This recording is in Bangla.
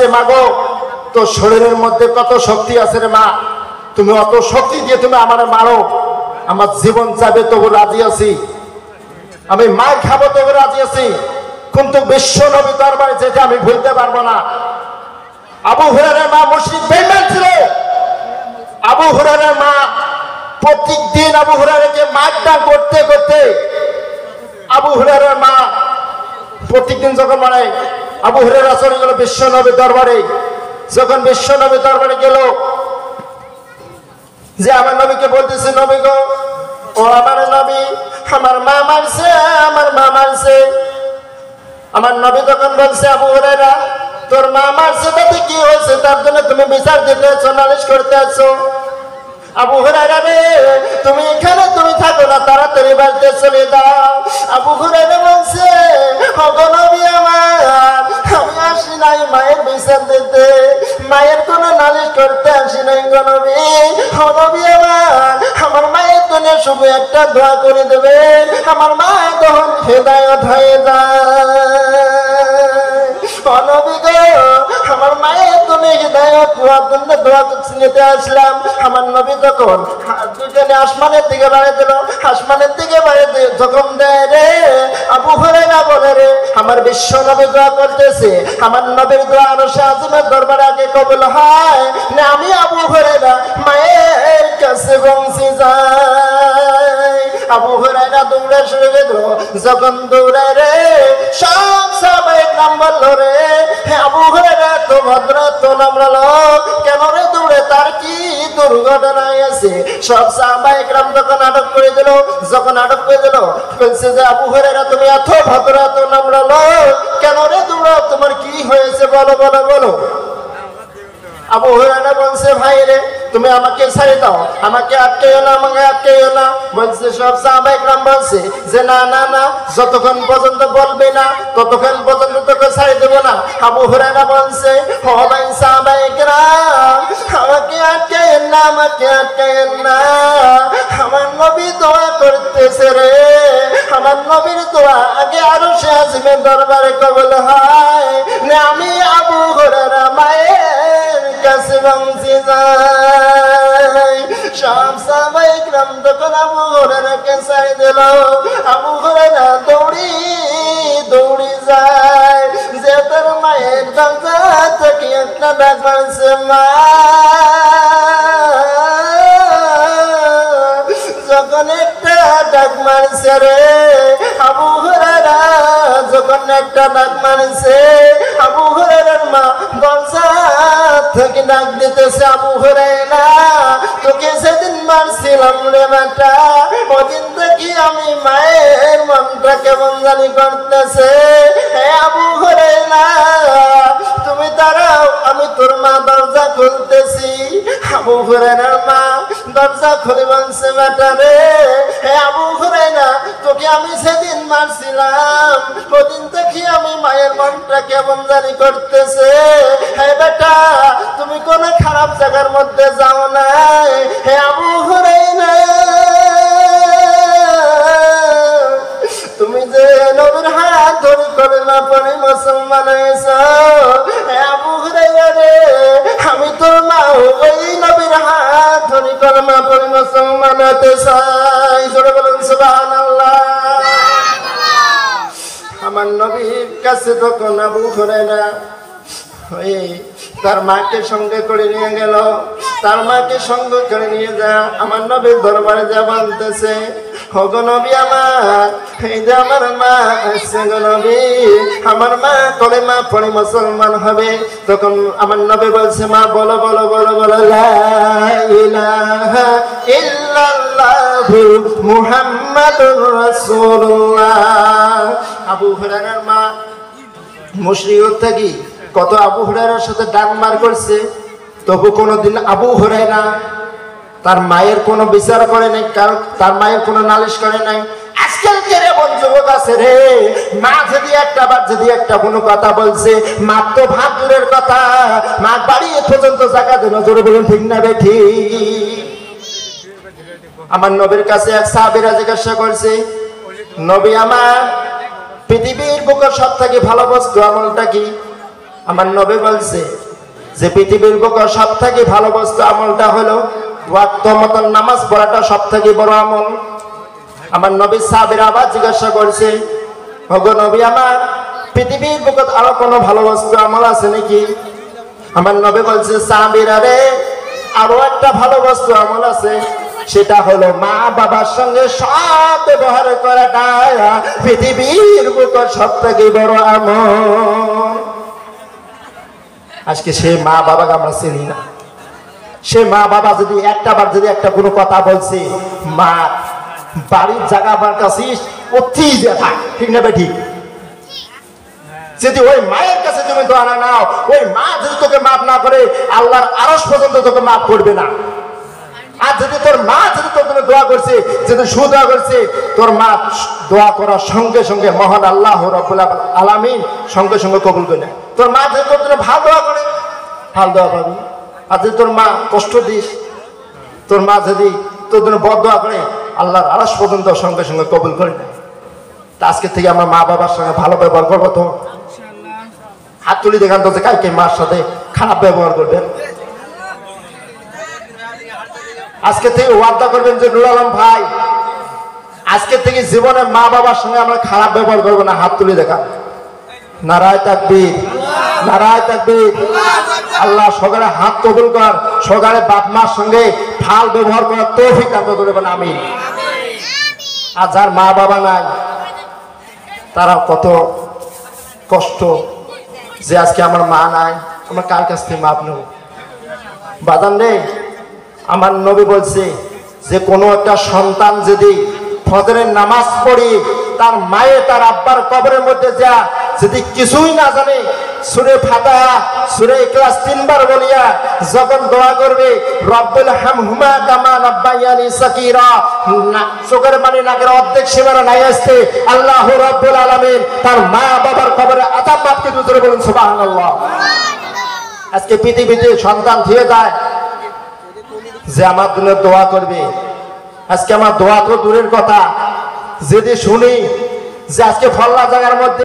বলছে মা গো তোর শরীরের মধ্যে কত শক্তি আছে রে মা, তুমি অত শক্তি দিয়ে তুমি আমার মারো, আমার জীবন যাবে তবু রাজি আছি, আমি মার খাবো তবু রাজি আছি, কিন্তু বিশ্ব নবী দরবারে যেটা আমি ভুলতে পারবো না। আবু হুরায়রার মা মুশরিক বেঈমান ছিল। আবু হুরায়রার মা প্রত্যেকদিন আবু হুরায়রাকে মারধর করতে করতে আবু হুরায়রার মা প্রত্যেকদিন যখন মানে আবু হুরায়রা চলে গেল বিশ্ব নবী দরবারে, যখন বিশ্ব নবী দরবারে গেল যে আমার নবীকে বলতেছে নবী গো ও আমার নবী আমার মা মারছে, আমার মা মারছে। আমার নবী তখন বলছে আবু হুরায়রা তোর মা মারছে তাতে কি হয়েছে, তার জন্য তুমি বিচার দিতে আছো, নালিশ করতে আছো। আবু হুরায়রা রে তুমি এখানে তুমি থাকো না, তাড়াতাড়ি বাড়িতে চলে যাও। আবু হুরায়রা বলছে ওগো নবী আমার আমি আসি নাই মায়ের বিচার দিতে, মায়ের কোনো নালিশ করতে আসি নাই গো নবী। ও নবী আমার মায়ের জন্য শুধু একটা দোয়া করে দেবেন, আমার মা তখন হেদায়েত হয়ে যায়। ও নবী গো আমার মায়ের জন্য হেদায়েত হওয়ার জন্য দোয়া নিতে আসলাম। আমার নবী তখন দুজনে আসমানের দিকে বাড়িয়ে দিল, আসমানের দিকে বাড়িয়ে দিয়ে যখন দেয় রে আবু হুরায়রা বলে রে আমার বিশ্ব নবী দোয়া করতেছে, আমার নবীর দোয়া আরশে আজিমের দরবারে আগে কবুল হয় না, আমি আবু হুরায়রা মায়ের কাছে পৌঁছে যাই। আবু হুরায়রা দৌড়ে শুরু করল, যখন দৌড়ায় রে সব সাহাবায়ে কেরাম বলল রে আবু হুরায়রা তো ভদ্র তো নম্র লোক, কেন রে দৌড়ে, তার কি দুর্ঘটনা হয়েছে? সব সাহাবায়ে কেরাম তখন আটক করে দিল। যখন আটক করে দিল বলছে যে আবু হুরায়রা তুমি এত ভদ্র এত নম্র লোক, কেন রে দৌড়াও, তোমার কি হয়েছে বলো বলো বলো। আবু হুরায়রা বলছে ভাই রে তুমি আমাকে ছেড়ে দাও, আমাকে আটকেও না, আমাকে আটকেও না। বলছে সব সাহাবায়ে কেরাম বলছে যে না না না যতক্ষণ পর্যন্ত বলবে না ততক্ষণ পর্যন্ত তোকে ছেড়ে দেবো না। আবু হুরায়রা বলছে ও ভাই সাহাবায়ে কেরাম আমাকে আটকেন না, আমাকে আটকেন না, আমার নবী দোয়া করতেছে রে, আমার নবীর দোয়া আগে আরশে আজিমের দরবারে কবুল হয় না, আমি আবু হুরায়রা মায়ের কাছে পৌঁছে যাই। সব সাহাবায়ে কেরাম তখন আবু হুরায়রাকে ছেড়ে দিল। আবু হুরায়রা দৌড়ি দৌড়ি যায়, যে তার মায়ের দরজা থেকে একটা ডাক মারছে মা। যখন একটা ডাক মারছে রে আবু হুরায়রা, যখন একটা ডাক মারছে আবু হুরায়রার মা দরজা থেকে ডাক দিতেছে আবু হুরায়রা তোকে সেদিন মারছিলাম রে বেটা, ওদিন থেকে আমি মায়ের মনটা কেমন জানি করতেছে। হে আবু হুরায়রা তুমি দাঁড়াও, আমি তোর মা দরজা খুলতেছি। আবু হুরায়রার মা দরজা খুলে বলছে বেটা রে হে আবু হুরায়রা তোকে আমি সেদিন মারছিলাম, ওদিন থেকে আমি মায়ের মনটা কেমন জানি করতেছে। হে বেটা তুমি কোন খারাপ জায়গার মধ্যে যাও নাই। হে আবু হুরায়রা তুমি যে নবীর হাত ধরে কলেমা পড়ে মুসলমান হয়েছো, হে আবু হুরায়রা রে আমি তোর মা ওই নবীর হাত ধরে কলেমা পড়ে মুসলমান হতে চাই। জোরে বলুন সুবহানাল্লাহ। আমার নবীর কাছে তখন আবু হুরায়রা তার মাকে সঙ্গে করে নিয়ে গেল, তার মাকে সঙ্গে করে নিয়ে যা আমার নবীর দরবারে যা বলতেছে ওগো নবী আমার এই যে আমার মা আসছে গো নবী, আমার মা কলেমা পড়ে মুসলমান হবে। তখন আমার নবী বলছে মা বলো বলো বলো বলো লা ইলাহা ইল্লাল্লাহু মুহাম্মাদুর রাসূলুল্লাহ। আবু হুরায়রার মা মুশরিক থাকি কত আবু হুরায়রার সাথে ডাকমার করছে, তবু কোনোদিন আবু হুরায়রা তার মায়ের কোনো বিচার করে নাই, কারণ তার মায়ের কোনো নালিশ করে নাই। আজকালকার এমন যুবক আছে রে, মা যদি একটা কোনো কথা বলছে মা তো ভাত দূরের কথা, মা বাড়ি পর্যন্ত জায়গা দেন। জোরে বলুন ঠিক না বেঠি? আমার নবীর কাছে এক সাহাবীরা জিজ্ঞাসা করছে নবী আমার পৃথিবীর বুকের সব থেকে ভালো বস্তু আমলটা কি? আমার নবী বলছে যে পৃথিবীর বুকে সবথেকে ভালো বস্তু আমলটা হলো ওয়াক্ত মতন নামাজ পড়াটা সবথেকে বড় আমল। আমার নবী সাহাবীরা আবার জিজ্ঞাসা করছে, ওগো নবী আমার, পৃথিবীর বুকে আরো কোনো ভালো বস্তু আমল আছে নাকি? আমার নবী বলছে, সাহাবীরা রে, আরো একটা ভালো বস্তু আমল আছে, সেটা হলো মা বাবার সঙ্গে সৎ ব্যবহার করাটা পৃথিবীর বুকে সবথেকে বড় আমল। আজকে সে মা বাবাকে আমরা চিনি না। সে মা বাবা যদি একটা কোনো কথা বলছে, মা বাড়ির জায়গা আমার কাছে অতি দেখা, ঠিক না ঠিক? যদি ওই মায়ের কাছে তুমি দোয়া না নাও, ওই মা যদি তোকে মাফ না করে, আল্লাহর আরশ পর্যন্ত তোকে মাফ করবে না। আর যদি তোর মা যদি তোর জন্য দোয়া করছে, যদি সুদোয়া করছে, তোর মা দোয়া করার সঙ্গে সঙ্গে মহান আল্লাহ রাব্বুল আলামিন সঙ্গে সঙ্গে কবুল করে নেয়। তোর মা যদি তোর জন্য ভালো দোয়া করে, ভালো দোয়া পাবি। আর যদি তোর মা কষ্ট দিস, তোর মা যদি তোর জন্য বদ দোয়া করে, আল্লাহর আরশ পর্যন্ত সঙ্গে সঙ্গে কবুল করে নেয়। তা আজকে থেকে আমরা মা বাবার সঙ্গে ভালো ব্যবহার করবো তো? হাত তুলি দেখান তো, কালকে মার সাথে খারাপ ব্যবহার করবেন। আজকে থেকে ওয়াদা করবেন যে নুর আলম ভাই, আজকে থেকে জীবনে মা বাবার সঙ্গে আমরা খারাপ ব্যবহার করবো না। হাত তুলে দেখা। নারায়ে তাকবীর, নারায়ে তাকবীর। আল্লাহ সকালে হাত কবুল কর, সকালে বাপ মার সঙ্গে ভালো ব্যবহার করার তৌফিক দান করবেন, আমিন। আর যার মা বাবা নাই, তারা কত কষ্ট যে আজকে আমার মা নাই, আমরা কার কাছ থেকে মাপ নেব? বাজান রে, আমার নবী বলছে যে কোনো একটা সন্তান যদি ফজরের নামাজ পড়ে তার মায়ে তার আব্বার কবরের মধ্যে যা যদি কিছুই না জানে, সূরা ফাতিহা সূরা ইখলাস 3 বার বলিয়া যখন দোয়া করবে, রব্বুল হামহুমা কামা রাব্বায়ানি সাগীরা, চোখের পানি নাকের অর্ধেক সীমানা নাই আসতে আল্লাহ রাব্বুল আলামিন তার মা বাবার কবরে আযাব মাফ করে দিতে বলুন সুবহানাল্লাহ। আজকে পৃথিবীতে সন্তান দিয়ে যায় যে আমার জন্য দোয়া করবে। আজকে আমার দোয়া তো দূরের কথা, যদি শুনি যে আজকে ফল্লা জায়গার মধ্যে